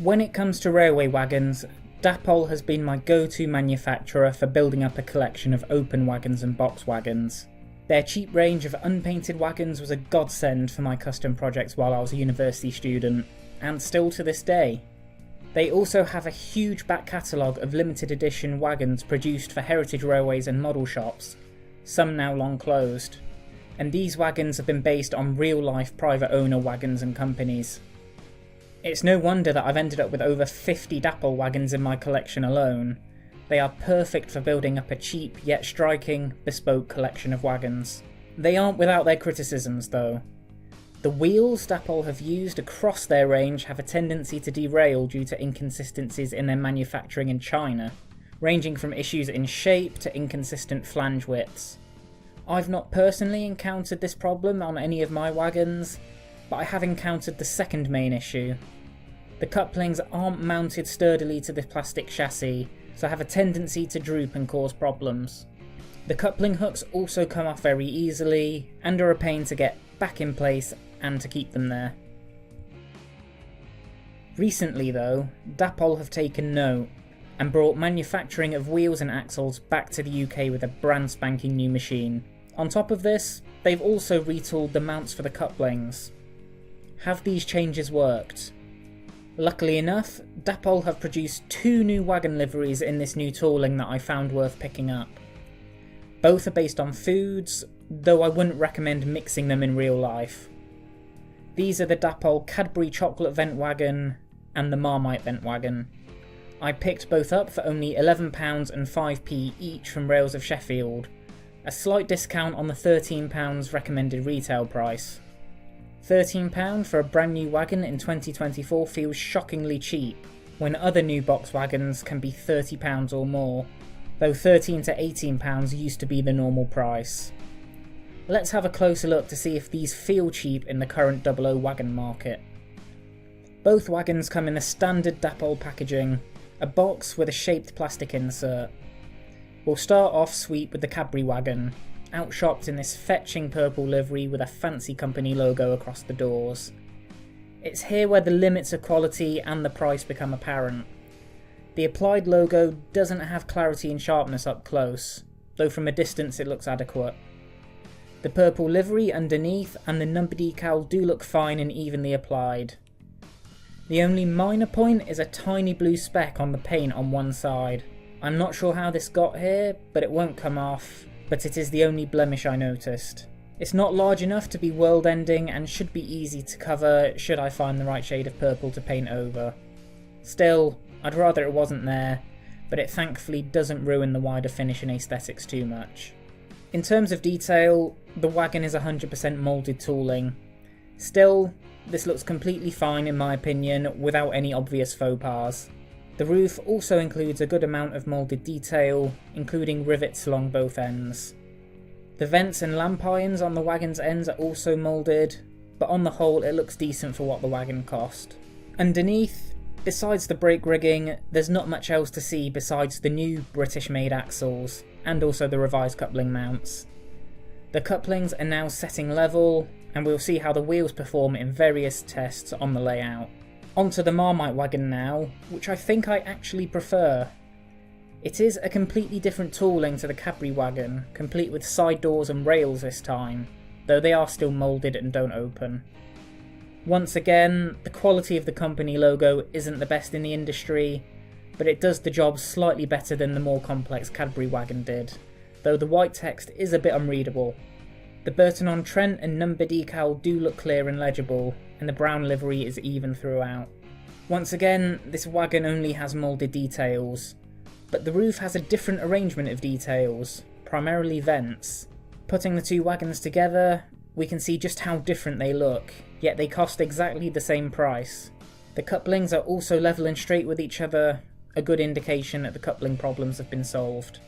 When it comes to railway wagons, Dapol has been my go-to manufacturer for building up a collection of open wagons and box wagons. Their cheap range of unpainted wagons was a godsend for my custom projects while I was a university student, and still to this day. They also have a huge back catalogue of limited edition wagons produced for heritage railways and model shops, some now long closed, and these wagons have been based on real-life private owner wagons and companies. It's no wonder that I've ended up with over 50 Dapol wagons in my collection alone. They are perfect for building up a cheap yet striking, bespoke collection of wagons. They aren't without their criticisms though. The wheels Dapol have used across their range have a tendency to derail due to inconsistencies in their manufacturing in China, ranging from issues in shape to inconsistent flange widths. I've not personally encountered this problem on any of my wagons, but I have encountered the second main issue. The couplings aren't mounted sturdily to the plastic chassis, so have a tendency to droop and cause problems. The coupling hooks also come off very easily, and are a pain to get back in place and to keep them there. Recently though, Dapol have taken note, and brought manufacturing of wheels and axles back to the UK with a brand spanking new machine. On top of this, they've also retooled the mounts for the couplings. Have these changes worked? Luckily enough, Dapol have produced 2 new wagon liveries in this new tooling that I found worth picking up. Both are based on foods, though I wouldn't recommend mixing them in real life. These are the Dapol Cadbury Chocolate Vent Wagon and the Marmite Vent Wagon. I picked both up for only £11 and 5p each from Rails of Sheffield, a slight discount on the £13 recommended retail price. £13 for a brand new wagon in 2024 feels shockingly cheap, when other new box wagons can be £30 or more, though £13 to £18 used to be the normal price. Let's have a closer look to see if these feel cheap in the current 00 wagon market. Both wagons come in the standard Dapol packaging, a box with a shaped plastic insert. We'll start off sweet with the Cadbury wagon, outshopped in this fetching purple livery with a fancy company logo across the doors. It's here where the limits of quality and the price become apparent. The applied logo doesn't have clarity and sharpness up close, though from a distance it looks adequate. The purple livery underneath and the number decal do look fine and evenly applied. The only minor point is a tiny blue speck on the paint on one side. I'm not sure how this got here, but it won't come off, but it is the only blemish I noticed. It's not large enough to be world-ending and should be easy to cover should I find the right shade of purple to paint over. Still, I'd rather it wasn't there, but it thankfully doesn't ruin the wider finish and aesthetics too much. In terms of detail, the wagon is 100% moulded tooling. Still, this looks completely fine in my opinion without any obvious faux pas. The roof also includes a good amount of moulded detail, including rivets along both ends. The vents and lamp irons on the wagon's ends are also moulded, but on the whole it looks decent for what the wagon cost. Underneath, besides the brake rigging, there's not much else to see besides the new British-made axles, and also the revised coupling mounts. The couplings are now setting level, and we'll see how the wheels perform in various tests on the layout. Onto the Marmite wagon now, which I think I actually prefer. It is a completely different tooling to the Cadbury wagon, complete with side doors and rails this time, though they are still moulded and don't open. Once again, the quality of the company logo isn't the best in the industry, but it does the job slightly better than the more complex Cadbury wagon did, though the white text is a bit unreadable. The Burton-on-Trent and number decal do look clear and legible, and the brown livery is even throughout. Once again, this wagon only has moulded details, but the roof has a different arrangement of details, primarily vents. Putting the two wagons together, we can see just how different they look, yet they cost exactly the same price. The couplings are also level and straight with each other, a good indication that the coupling problems have been solved.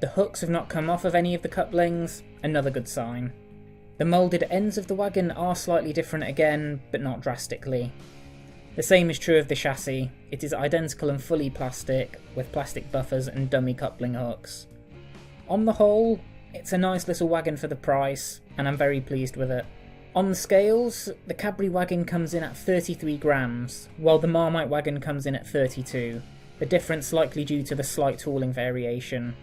The hooks have not come off of any of the couplings, another good sign. The moulded ends of the wagon are slightly different again, but not drastically. The same is true of the chassis. It is identical and fully plastic, with plastic buffers and dummy coupling hooks. On the whole, it's a nice little wagon for the price, and I'm very pleased with it. On the scales, the Cadbury Wagon comes in at 33 grams, while the Marmite Wagon comes in at 32, the difference likely due to the slight tooling variation.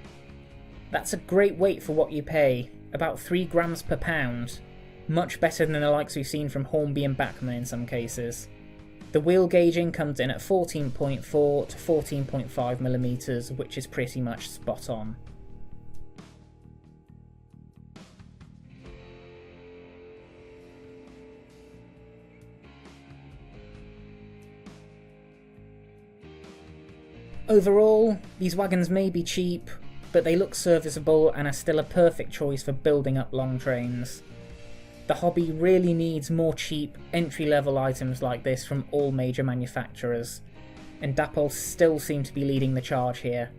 That's a great weight for what you pay, about 3 grams per pound, much better than the likes we've seen from Hornby and Bachmann in some cases. The wheel gauging comes in at 14.4 to 14.5mm, which is pretty much spot on. Overall, these wagons may be cheap, but they look serviceable and are still a perfect choice for building up long trains. The hobby really needs more cheap, entry-level items like this from all major manufacturers, and Dapol still seem to be leading the charge here.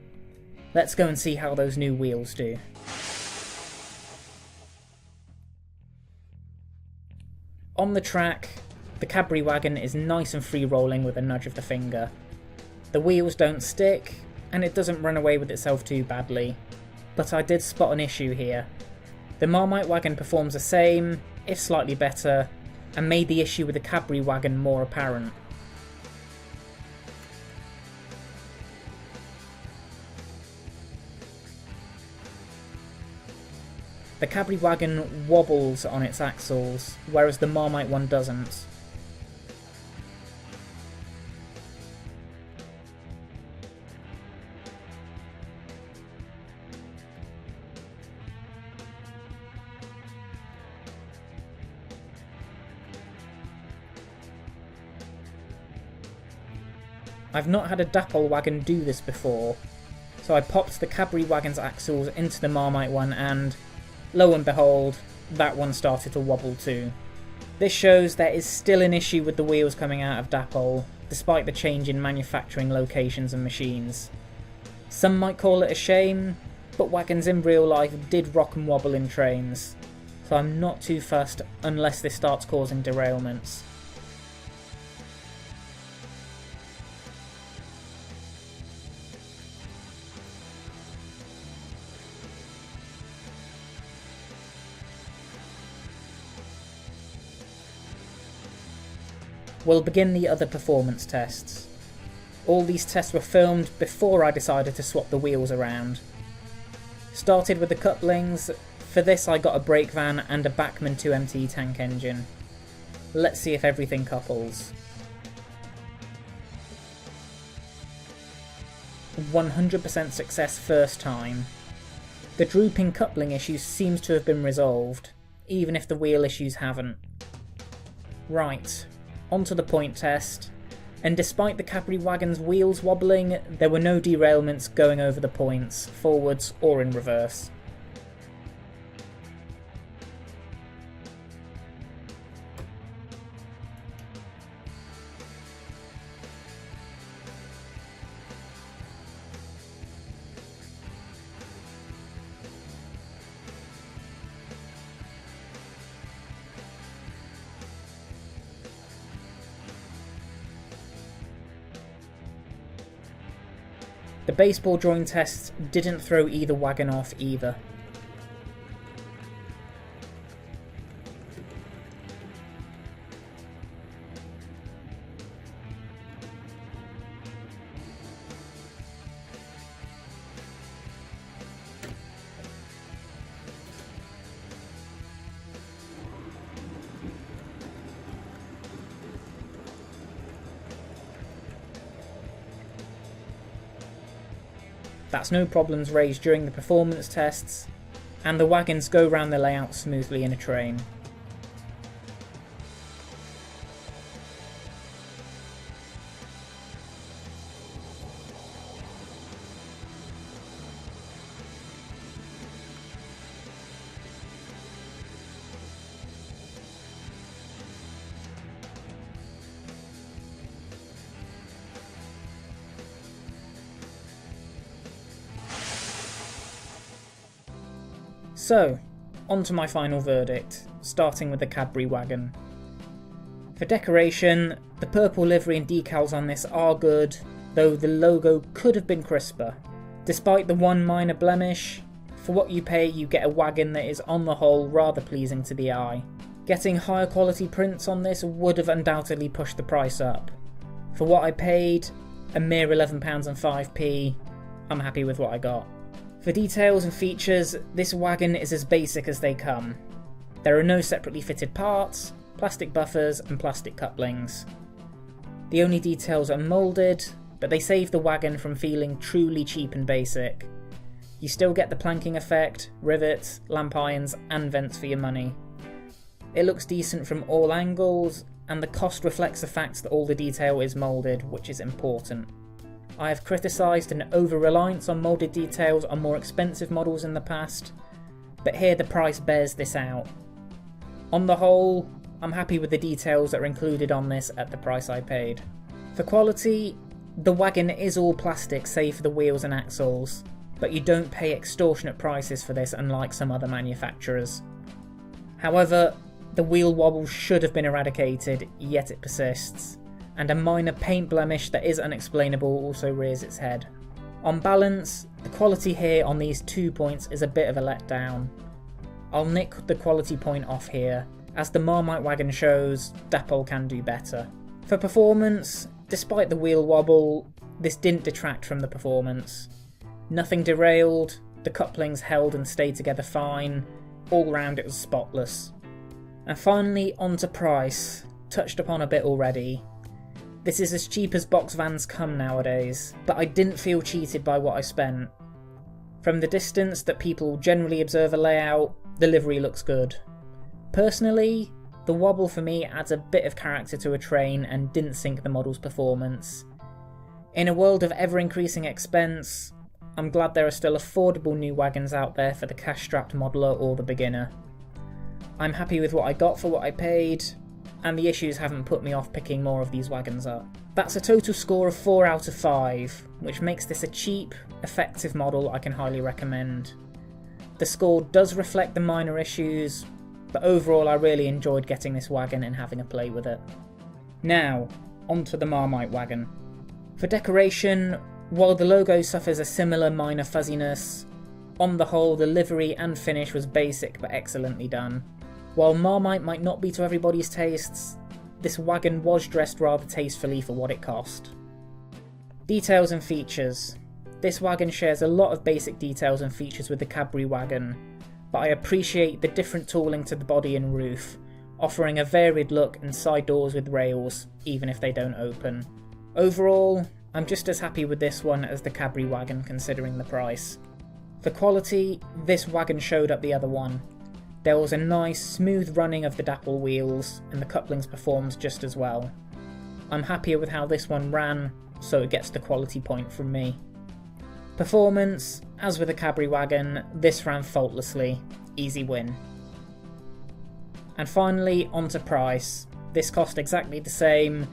Let's go and see how those new wheels do. On the track, the Cadbury Wagon is nice and free-rolling with a nudge of the finger. The wheels don't stick, and it doesn't run away with itself too badly, but I did spot an issue here. The Marmite Wagon performs the same, if slightly better, and made the issue with the Cadbury Wagon more apparent. The Cadbury Wagon wobbles on its axles, whereas the Marmite one doesn't. I've not had a Dapol wagon do this before, so I popped the Cadbury Wagon's axles into the Marmite one and, lo and behold, that one started to wobble too. This shows there is still an issue with the wheels coming out of Dapol, despite the change in manufacturing locations and machines. Some might call it a shame, but wagons in real life did rock and wobble in trains, so I'm not too fussed unless this starts causing derailments. We'll begin the other performance tests. All these tests were filmed before I decided to swap the wheels around. Started with the couplings. For this I got a brake van and a Bachmann 2MT tank engine. Let's see if everything couples. 100% success first time. The drooping coupling issue seems to have been resolved, even if the wheel issues haven't. Right. Onto the point test, and despite the Cadbury Wagon's wheels wobbling, there were no derailments going over the points, forwards or in reverse. The baseball drawing test didn't throw either wagon off either. That's no problems raised during the performance tests, and the wagons go round the layout smoothly in a train. So, on to my final verdict, starting with the Cadbury Wagon. For decoration, the purple livery and decals on this are good, though the logo could have been crisper. Despite the one minor blemish, for what you pay you get a wagon that is on the whole rather pleasing to the eye. Getting higher quality prints on this would have undoubtedly pushed the price up. For what I paid, a mere £11.05, I'm happy with what I got. For details and features, this wagon is as basic as they come. There are no separately fitted parts, plastic buffers and plastic couplings. The only details are moulded, but they save the wagon from feeling truly cheap and basic. You still get the planking effect, rivets, lamp irons and vents for your money. It looks decent from all angles, and the cost reflects the fact that all the detail is moulded, which is important. I have criticised an over-reliance on moulded details on more expensive models in the past, but here the price bears this out. On the whole, I'm happy with the details that are included on this at the price I paid. For quality, the wagon is all plastic save for the wheels and axles, but you don't pay extortionate prices for this unlike some other manufacturers. However, the wheel wobble should have been eradicated, yet it persists, and a minor paint blemish that is unexplainable also rears its head. On balance, the quality here on these 2 points is a bit of a letdown. I'll nick the quality point off here. As the Marmite wagon shows, Dapol can do better. For performance, despite the wheel wobble, this didn't detract from the performance. Nothing derailed, the couplings held and stayed together fine, all round it was spotless. And finally, on to price, touched upon a bit already. This is as cheap as box vans come nowadays, but I didn't feel cheated by what I spent. From the distance that people generally observe a layout, the livery looks good. Personally, the wobble for me adds a bit of character to a train and didn't sink the model's performance. In a world of ever-increasing expense, I'm glad there are still affordable new wagons out there for the cash-strapped modeler or the beginner. I'm happy with what I got for what I paid, and the issues haven't put me off picking more of these wagons up. That's a total score of 4 out of 5, which makes this a cheap, effective model I can highly recommend. The score does reflect the minor issues, but overall I really enjoyed getting this wagon and having a play with it. Now, onto the Marmite wagon. For decoration, while the logo suffers a similar minor fuzziness, on the whole the livery and finish was basic but excellently done. While Marmite might not be to everybody's tastes, this wagon was dressed rather tastefully for what it cost. Details and features. This wagon shares a lot of basic details and features with the Cadbury wagon, but I appreciate the different tooling to the body and roof, offering a varied look and side doors with rails, even if they don't open. Overall, I'm just as happy with this one as the Cadbury wagon considering the price. For quality, this wagon showed up the other one. There was a nice, smooth running of the Dapol wheels, and the couplings performed just as well. I'm happier with how this one ran, so it gets the quality point from me. Performance, as with the Cadbury wagon, this ran faultlessly, easy win. And finally, onto price. This cost exactly the same,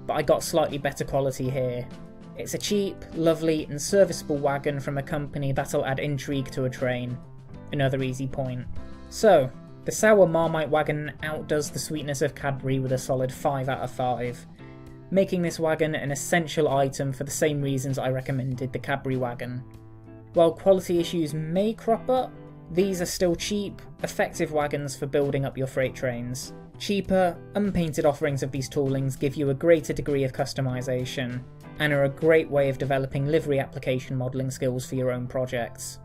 but I got slightly better quality here. It's a cheap, lovely and serviceable wagon from a company that'll add intrigue to a train. Another easy point. So, the sour Marmite wagon outdoes the sweetness of Cadbury with a solid 5 out of 5, making this wagon an essential item for the same reasons I recommended the Cadbury wagon. While quality issues may crop up, these are still cheap, effective wagons for building up your freight trains. Cheaper, unpainted offerings of these toolings give you a greater degree of customization, and are a great way of developing livery application modelling skills for your own projects.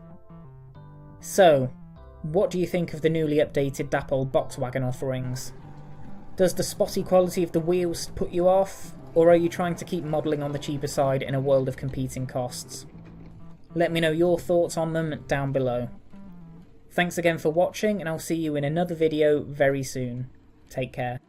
So, what do you think of the newly updated Dapol box wagon offerings? Does the spotty quality of the wheels put you off, or are you trying to keep modelling on the cheaper side in a world of competing costs? Let me know your thoughts on them down below. Thanks again for watching, and I'll see you in another video very soon. Take care.